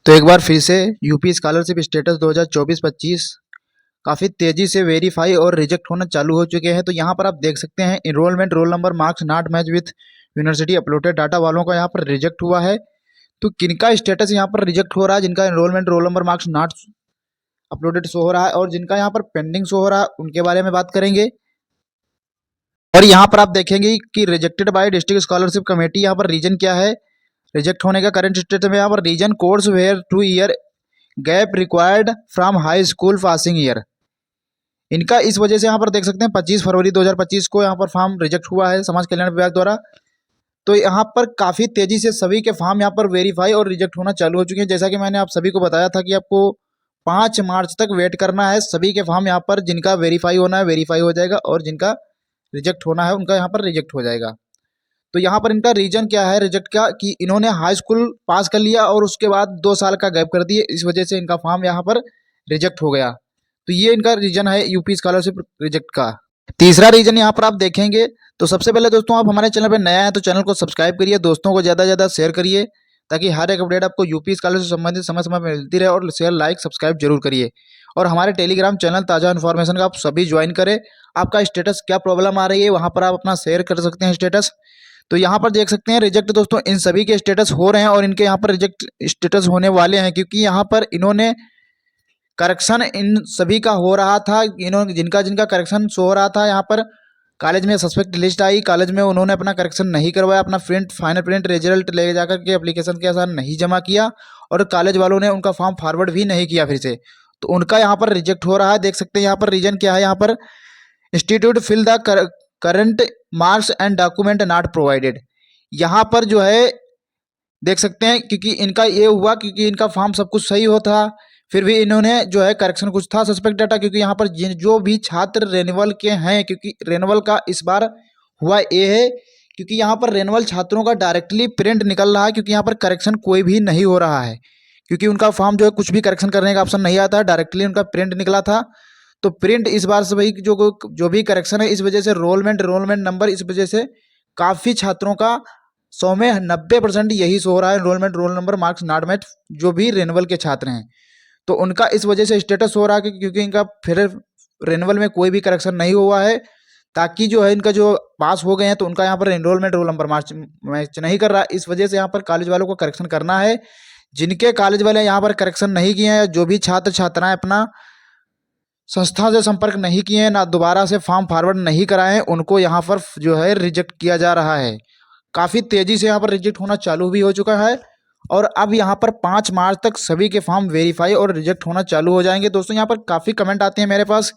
तो एक बार फिर से यूपी स्कॉलरशिप स्टेटस 2024-25 काफ़ी तेज़ी से वेरीफाई और रिजेक्ट होना चालू हो चुके हैं। तो यहाँ पर आप देख सकते हैं enrolment roll number marks not match with university uploaded data वालों का यहाँ पर रिजेक्ट हुआ है। तो किनका स्टेटस यहाँ पर रिजेक्ट हो रहा है? जिनका enrolment roll number marks not uploaded show हो रहा है और जिनका यहाँ पर पेंडिंग शो हो रहा है, उनके बारे में बात करेंगे। और यहाँ पर आप देखेंगे कि rejected by district scholarship committee, यहाँ पर रीजन क्या है रिजेक्ट होने का करंट स्टेटस में। यहाँ पर reason course where 2 year gap required from high school passing year. इनका इस वजह से यहाँ पर देख सकते हैं 25 फरवरी 2025 को यहाँ पर फॉर्म रिजेक्ट हुआ है समाज कल्याण विभाग द्वारा। तो यहाँ पर काफ़ी तेज़ी से सभी के फॉर्म यहाँ पर वेरीफाई और रिजेक्ट होना चालू हो चुके हैं। जैसा कि मैंने आप सभी को बताया था कि आपको 5 मार्च तक वेट करना है। सभी के फॉर्म यहाँ पर जिनका वेरीफाई होना है वेरीफाई हो जाएगा और जिनका रिजेक्ट होना है उनका यहाँ पर रिजेक्ट हो जाएगा। तो यहाँ पर इनका रीजन क्या है रिजेक्ट का कि इन्होंने हाई स्कूल पास कर लिया और उसके बाद 2 साल का गैप कर दिए, इस वजह से इनका फॉर्म यहाँ पर रिजेक्ट हो गया। तो ये इनका रीजन है यूपी स्कॉलरशिप रिजेक्ट का। तीसरा रीजन यहाँ पर आप देखेंगे तो सबसे पहले दोस्तों आप हमारे चैनल पर नया है तो चैनल को सब्सक्राइब करिए, दोस्तों को ज़्यादा से ज़्यादा शेयर करिए ताकि हर एक अपडेट आपको यूपी स्कॉलरशिप से संबंधित समय समय पर मिलती रहे। और शेयर लाइक सब्सक्राइब जरूर करिए और हमारे टेलीग्राम चैनल ताज़ा इन्फॉर्मेशन का आप सभी ज्वाइन करें। आपका स्टेटस क्या प्रॉब्लम आ रही है वहाँ पर आप अपना शेयर कर सकते हैं स्टेटस। तो यहाँ पर देख सकते हैं रिजेक्ट दोस्तों इन सभी के स्टेटस हो रहे हैं और इनके यहाँ पर रिजेक्ट स्टेटस होने वाले हैं क्योंकि यहाँ पर इन्होंने करेक्शन इन सभी का हो रहा था। इन्होंने जिनका जिनका करेक्शन शो हो रहा था यहाँ पर कॉलेज में सस्पेक्ट लिस्ट आई, कॉलेज में उन्होंने अपना करेक्शन नहीं करवाया, अपना फाइनल प्रिंट रिजल्ट ले जाकर के एप्लीकेशन के साथ नहीं जमा किया और कॉलेज वालों ने उनका फॉर्म फॉरवर्ड भी नहीं किया फिर से, तो उनका यहाँ पर रिजेक्ट हो रहा है। देख सकते हैं यहाँ पर रीजन क्या है, यहाँ पर institute fill the current marks and document not provided. यहाँ पर जो है देख सकते हैं क्योंकि इनका ये हुआ क्योंकि इनका फॉर्म सब कुछ सही होता फिर भी इन्होंने जो है करेक्शन कुछ था सस्पेक्ट डाटा, क्योंकि यहाँ पर जो भी छात्र रेनुअल के हैं, क्योंकि रेनुअल का इस बार हुआ ये है क्योंकि यहाँ पर रेनुअल छात्रों का डायरेक्टली प्रिंट निकल रहा है क्योंकि यहाँ पर करेक्शन कोई भी नहीं हो रहा है क्योंकि उनका फॉर्म जो है कुछ भी करेक्शन करने का ऑप्शन नहीं आता है, डायरेक्टली उनका प्रिंट निकला था। तो प्रिंट इस बार से वही जो भी करेक्शन है इस वजह से रोलमेंट नंबर इस वजह से काफ़ी छात्रों का 100 में 90% यही सो रहा है enrolment roll number marks not match जो भी रेनुअल के छात्र हैं। तो उनका इस वजह से स्टेटस हो रहा है क्योंकि इनका फिर रेनुअल में कोई भी करेक्शन नहीं हुआ है, ताकि जो है इनका जो पास हो गए हैं तो उनका यहाँ पर एनरोलमेंट रोल नंबर मैच नहीं कर रहा। इस वजह से यहाँ पर कॉलेज वालों को करेक्शन करना है। जिनके कॉलेज वाले यहाँ पर करेक्शन नहीं किए हैं, जो भी छात्र छात्राएं अपना संस्था से संपर्क नहीं किए हैं, ना दोबारा से फॉर्म फॉरवर्ड नहीं कराए हैं, उनको यहाँ पर जो है रिजेक्ट किया जा रहा है। काफ़ी तेज़ी से यहाँ पर रिजेक्ट होना चालू भी हो चुका है और अब यहाँ पर 5 मार्च तक सभी के फॉर्म वेरीफाई और रिजेक्ट होना चालू हो जाएंगे। दोस्तों यहाँ पर काफ़ी कमेंट आते हैं मेरे पास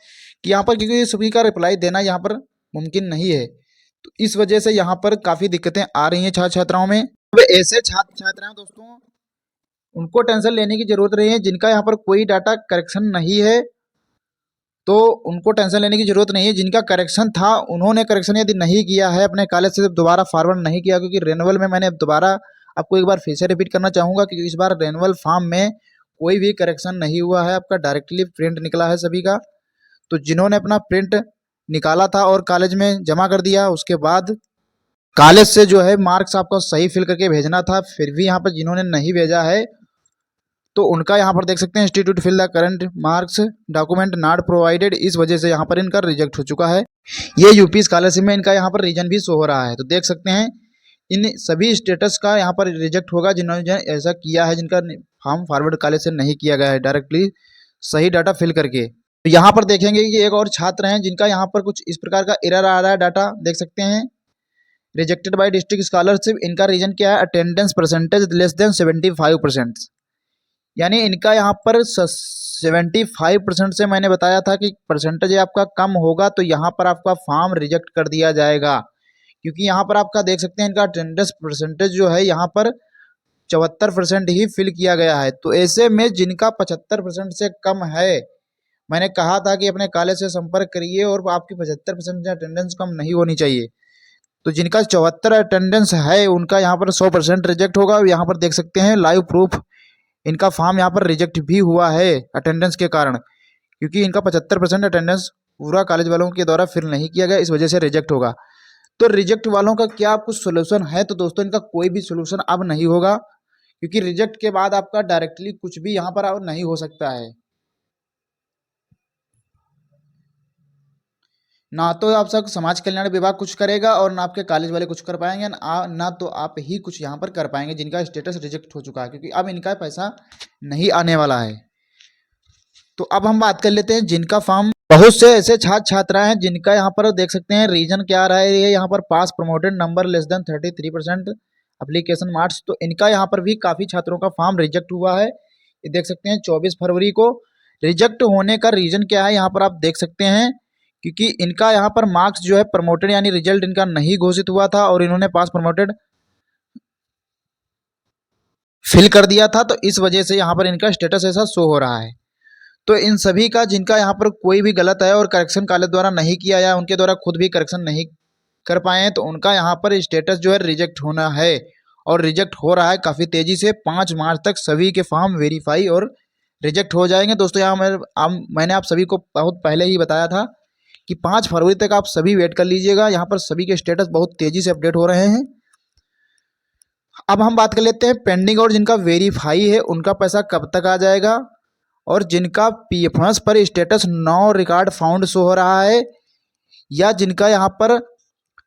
कि यहाँ पर क्योंकि सभी का रिप्लाई देना यहाँ पर मुमकिन नहीं है, तो इस वजह से यहाँ पर काफ़ी दिक्कतें आ रही हैं छात्र छात्राओं में। अब ऐसे छात्र छात्राएं दोस्तों उनको टेंशन लेने की जरूरत नहीं है जिनका यहाँ पर कोई डाटा करेक्शन नहीं है, तो उनको टेंशन लेने की जरूरत नहीं है। जिनका करेक्शन था उन्होंने करेक्शन यदि नहीं किया है अपने कॉलेज से दोबारा फॉरवर्ड नहीं किया, क्योंकि रेनुअल में मैंने दोबारा आपको एक बार फिर से रिपीट करना चाहूँगा क्योंकि इस बार रेनुअल फॉर्म में कोई भी करेक्शन नहीं हुआ है, आपका डायरेक्टली प्रिंट निकला है सभी का। तो जिन्होंने अपना प्रिंट निकाला था और कॉलेज में जमा कर दिया उसके बाद कॉलेज से जो है मार्क्स आपको सही फिल करके भेजना था, फिर भी यहाँ पर जिन्होंने नहीं भेजा है तो उनका यहाँ पर देख सकते हैं institute fill the current marks document not provided, इस वजह से यहाँ पर इनका रिजेक्ट हो चुका है। ये यूपी स्कॉलरशिप में इनका यहाँ पर रीजन भी शो हो रहा है। तो देख सकते हैं इन सभी स्टेटस का यहाँ पर रिजेक्ट होगा जिन्होंने ऐसा किया है, जिनका फॉर्म फॉरवर्ड कॉलेज से नहीं किया गया है डायरेक्टली सही डाटा फिल करके। तो यहाँ पर देखेंगे कि एक और छात्र हैं जिनका यहाँ पर कुछ इस प्रकार का एरर आ रहा है, डाटा देख सकते हैं रिजेक्टेड बाय डिस्ट्रिक्ट स्कॉलरशिप। इनका रीजन क्या है, अटेंडेंस परसेंटेज लेस देन 75%, यानी इनका यहाँ पर 75% से मैंने बताया था कि परसेंटेज आपका कम होगा तो यहाँ पर आपका फॉर्म रिजेक्ट कर दिया जाएगा, क्योंकि यहाँ पर आपका देख सकते हैं इनका अटेंडेंस परसेंटेज जो है यहाँ पर 74% ही फिल किया गया है। तो ऐसे में जिनका 75% से कम है, मैंने कहा था कि अपने कॉलेज से संपर्क करिए और आपकी 75% अटेंडेंस कम नहीं होनी चाहिए। तो जिनका 74 अटेंडेंस है उनका यहाँ पर 100% रिजेक्ट होगा। यहाँ पर देख सकते हैं लाइव प्रूफ इनका फॉर्म यहाँ पर रिजेक्ट भी हुआ है अटेंडेंस के कारण, क्योंकि इनका 75% अटेंडेंस पूरा कॉलेज वालों के द्वारा फिल नहीं किया गया, इस वजह से रिजेक्ट होगा। तो रिजेक्ट वालों का क्या कुछ सोल्यूशन है? तो दोस्तों इनका कोई भी सोल्यूशन अब नहीं होगा, क्योंकि रिजेक्ट के बाद आपका डायरेक्टली कुछ भी यहाँ पर नहीं हो सकता है। ना तो आप सब समाज कल्याण विभाग कुछ करेगा और ना आपके कॉलेज वाले कुछ कर पाएंगे, ना तो आप ही कुछ यहाँ पर कर पाएंगे जिनका स्टेटस रिजेक्ट हो चुका है, क्योंकि अब इनका पैसा नहीं आने वाला है। तो अब हम बात कर लेते हैं जिनका फॉर्म, बहुत से ऐसे छात्र छात्राएं हैं जिनका यहाँ पर देख सकते हैं रीजन क्या आ रहा है, ये यहाँ पर pass promoted number less than 33% application marks. तो इनका यहाँ पर भी काफ़ी छात्रों का फॉर्म रिजेक्ट हुआ है, ये देख सकते हैं 24 फरवरी को। रिजेक्ट होने का रीजन क्या है यहाँ पर आप देख सकते हैं, क्योंकि इनका यहाँ पर मार्क्स जो है प्रमोटेड यानी रिजल्ट इनका नहीं घोषित हुआ था और इन्होंने पास प्रमोटेड फिल कर दिया था, तो इस वजह से यहाँ पर इनका स्टेटस ऐसा शो हो रहा है। तो इन सभी का जिनका यहाँ पर कोई भी गलत है और करेक्शन कॉलेज द्वारा नहीं किया या उनके द्वारा खुद भी करेक्शन नहीं कर पाए हैं, तो उनका यहाँ पर स्टेटस जो है रिजेक्ट होना है और रिजेक्ट हो रहा है काफ़ी तेज़ी से। 5 मार्च तक सभी के फॉर्म वेरीफाई और रिजेक्ट हो जाएंगे। दोस्तों यहाँ मैंने आप सभी को बहुत पहले ही बताया था कि 5 फरवरी तक आप सभी वेट कर लीजिएगा, यहाँ पर सभी के स्टेटस बहुत तेज़ी से अपडेट हो रहे हैं। अब हम बात कर लेते हैं पेंडिंग और जिनका वेरीफाई है उनका पैसा कब तक आ जाएगा, और जिनका पीएफएस पर status no record found show हो रहा है, या जिनका यहाँ पर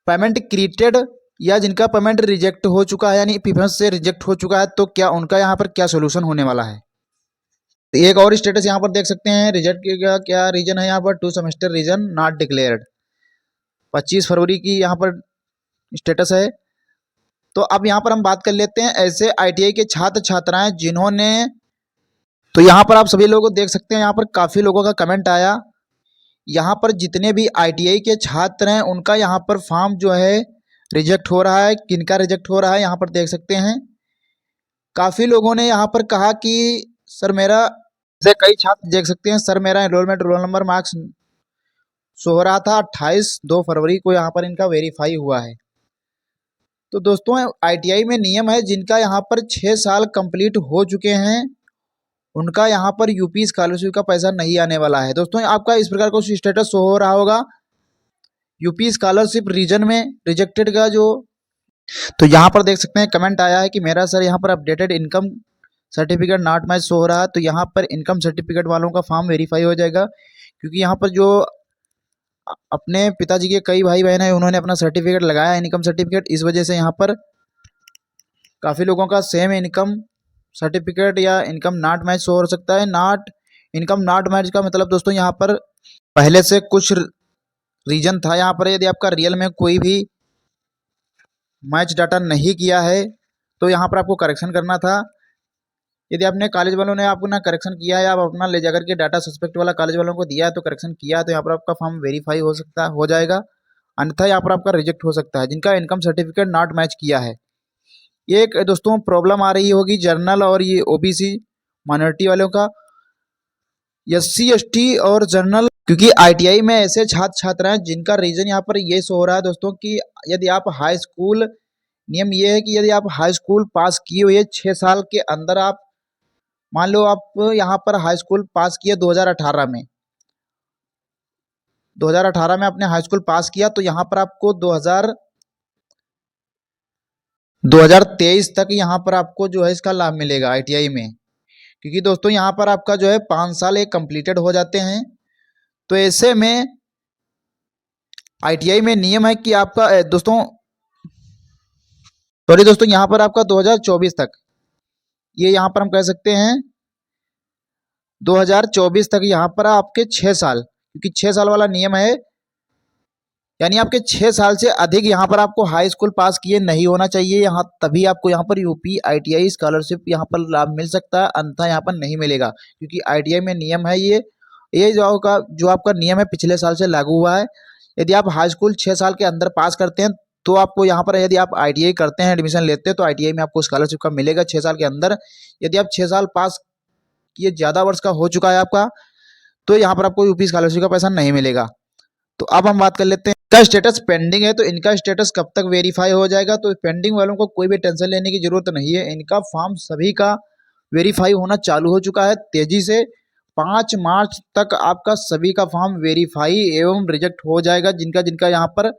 पेमेंट क्रिएटेड या जिनका पेमेंट रिजेक्ट हो चुका है यानी पीएफएस से रिजेक्ट हो चुका है, तो क्या उनका यहाँ पर क्या सोल्यूशन होने वाला है। तो एक और स्टेटस यहाँ पर देख सकते हैं रिजेक्ट का क्या रीजन है, यहाँ पर 2 सेमेस्टर रीजन नॉट डिक्लेयर्ड, 25 फरवरी की यहाँ पर स्टेटस है। तो अब यहाँ पर हम बात कर लेते हैं ऐसे आईटीआई के छात्र छात्राएं जिन्होंने, तो यहाँ पर आप सभी लोग देख सकते हैं यहाँ पर काफ़ी लोगों का कमेंट आया। यहाँ पर जितने भी आईटीआई के छात्र हैं उनका यहाँ पर फॉर्म जो है रिजेक्ट हो रहा है। किनका रिजेक्ट हो रहा है यहाँ पर देख सकते हैं, काफ़ी लोगों ने यहाँ पर कहा कि सर मेरा, जैसे कई छात्र देख सकते हैं सर मेरा enrolment role number marks show हो रहा था 28 फरवरी को यहाँ पर इनका वेरीफाई हुआ है। तो दोस्तों आईटीआई में नियम है जिनका यहाँ पर 6 साल कंप्लीट हो चुके हैं उनका यहाँ पर यूपी स्कॉलरशिप का पैसा नहीं आने वाला है। दोस्तों आपका इस प्रकार का स्टेटस शो हो रहा होगा यूपी स्कॉलरशिप रीजन में रिजेक्टेड का जो, तो यहाँ पर देख सकते हैं कमेंट आया है कि मेरा सर यहाँ पर updated income certificate not match show हो रहा है। तो यहाँ पर इनकम सर्टिफिकेट वालों का फॉर्म वेरीफाई हो जाएगा, क्योंकि यहाँ पर जो अपने पिताजी के कई भाई बहन हैं उन्होंने अपना सर्टिफिकेट लगाया इनकम सर्टिफिकेट, इस वजह से यहाँ पर काफ़ी लोगों का सेम इनकम सर्टिफिकेट या इनकम नॉट मैच शो हो सकता है। नॉट इनकम नॉट मैच का मतलब दोस्तों यहाँ पर पहले से कुछ रीजन था, यहाँ पर यदि आपका रियल में कोई भी मैच डाटा नहीं किया है तो यहाँ पर आपको करेक्शन करना था। यदि आपने कॉलेज वालों ने आपको ना करेक्शन किया है, आप अपना ले जाकर के डाटा सस्पेक्ट वाला कॉलेज वालों को दिया है तो करेक्शन किया है, तो यहाँ पर आपका फॉर्म वेरीफाई हो जाएगा, अन्यथा यहाँ पर आपका रिजेक्ट हो सकता है जिनका इनकम सर्टिफिकेट नॉट मैच किया है। ये एक दोस्तों प्रॉब्लम आ रही होगी जनरल और ये ओबीसी माइनॉरिटी वालों का, एससी एसटी और जनरल, क्योंकि आईटीआई में ऐसे छात्र छात्राएं जिनका रीजन यहाँ पर ये शो हो रहा है दोस्तों कि यदि आप हाई स्कूल, नियम ये है कि यदि आप हाई स्कूल पास किए हुए 6 साल के अंदर, आप मान लो आप यहाँ पर हाई स्कूल पास किए 2018 में, 2018 में आपने हाई स्कूल पास किया, तो यहाँ पर आपको 2023 तक यहाँ पर आपको जो है इसका लाभ मिलेगा आईटीआई में, क्योंकि दोस्तों यहाँ पर आपका जो है 5 साल एक कंप्लीटेड हो जाते हैं। तो ऐसे में आईटीआई में नियम है कि आपका दोस्तों सॉरी दोस्तों यहाँ पर आपका 2024 तक, ये यहाँ पर हम कह सकते हैं 2024 तक यहाँ पर आपके 6 साल, क्योंकि 6 साल वाला नियम है, यानी आपके 6 साल से अधिक यहाँ पर आपको हाई स्कूल पास किए नहीं होना चाहिए, यहाँ तभी आपको यहाँ पर यूपी आईटीआई स्कॉलरशिप यहाँ पर लाभ मिल सकता है, अन्यथा यहाँ पर नहीं मिलेगा, क्योंकि आईटीआई में नियम है ये जो आपका नियम है पिछले साल से लागू हुआ है। यदि आप हाई स्कूल 6 साल के अंदर पास करते हैं तो आपको यहाँ पर, यदि आप आईटीआई करते हैं एडमिशन लेते हैं तो आईटीआई में आपको स्कॉलरशिप का मिलेगा 6 साल के अंदर। यदि आप 6 साल पास किए, ज़्यादा वर्ष का हो चुका है आपका, तो यहाँ पर आपको यूपी स्कॉलरशिप का पैसा नहीं मिलेगा। तो अब हम बात कर लेते हैं इनका स्टेटस पेंडिंग है, तो इनका स्टेटस कब तक वेरीफाई हो जाएगा। तो पेंडिंग वालों को कोई भी टेंशन लेने की जरूरत नहीं है, इनका फॉर्म सभी का वेरीफाई होना चालू हो चुका है तेजी से। 5 मार्च तक आपका सभी का फॉर्म वेरीफाई एवं रिजेक्ट हो जाएगा जिनका जिनका यहाँ पर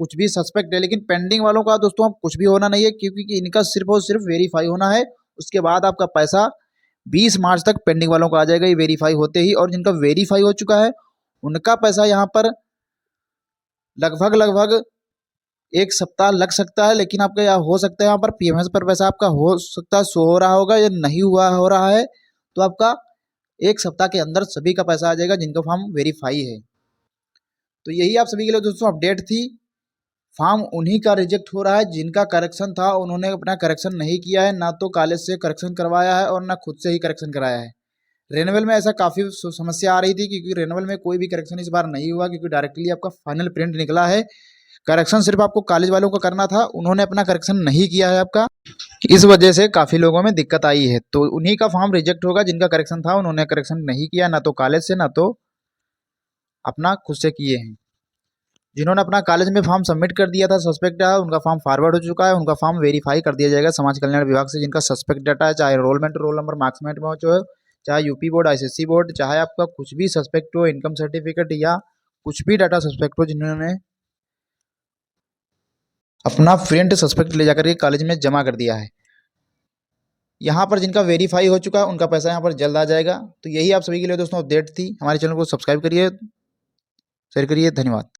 कुछ भी सस्पेक्ट है। लेकिन पेंडिंग वालों का दोस्तों कुछ भी होना नहीं है, क्योंकि इनका सिर्फ और सिर्फ वेरीफाई होना है उसके बाद आपका पैसा 20 मार्च तक पेंडिंग वालों को आ जाएगा, ये वेरीफाई होते ही। और जिनका वेरीफाई हो चुका है उनका पैसा यहाँ पर लगभग लगभग 1 सप्ताह लग सकता है, लेकिन आपका यहाँ हो सकता है यहाँ पर पीएमएस पर पैसा आपका हो सकता है शो हो रहा होगा या नहीं हुआ हो रहा है, तो आपका 1 सप्ताह के अंदर सभी का पैसा आ जाएगा जिनका फॉर्म वेरीफाई है। तो यही आप सभी के लिए दोस्तों अपडेट थी। फॉर्म उन्हीं का रिजेक्ट हो रहा है जिनका करेक्शन था, उन्होंने अपना करेक्शन नहीं किया है, ना तो कॉलेज से करेक्शन करवाया है और ना खुद से ही करेक्शन कराया है। रेनवल में ऐसा काफ़ी समस्या आ रही थी क्योंकि रेनवल में कोई भी करेक्शन इस बार नहीं हुआ, क्योंकि डायरेक्टली आपका फाइनल प्रिंट निकला है। करेक्शन सिर्फ आपको कॉलेज वालों को करना था, उन्होंने अपना करेक्शन नहीं किया है आपका, इस वजह से काफ़ी लोगों में दिक्कत आई है। तो उन्हीं का फॉर्म रिजेक्ट होगा जिनका करेक्शन था, उन्होंने करेक्शन नहीं किया, ना तो कॉलेज से ना तो अपना खुद से किए हैं। जिन्होंने अपना कॉलेज में फॉर्म सबमिट कर दिया था सस्पेक्ट है, उनका फॉर्म फॉरवर्ड हो चुका है, उनका फॉर्म वेरीफाई कर दिया जाएगा समाज कल्याण विभाग से। जिनका सस्पेक्ट डाटा है, चाहे एनरोलमेंट रोल नंबर मार्क्समेट में हो, चाहे यूपी बोर्ड आईसीएसई बोर्ड, चाहे आपका कुछ भी सस्पेक्ट हो, इनकम सर्टिफिकेट या कुछ भी डाटा सस्पेक्ट हो, जिन्होंने अपना प्रिंट सस्पेक्ट ले जाकर के कॉलेज में जमा कर दिया है, यहाँ पर जिनका वेरीफाई हो चुका है उनका पैसा यहाँ पर जल्द आ जाएगा। तो यही आप सभी के लिए दोस्तों अपडेट थी। हमारे चैनल को सब्सक्राइब करिए, शेयर करिए, धन्यवाद।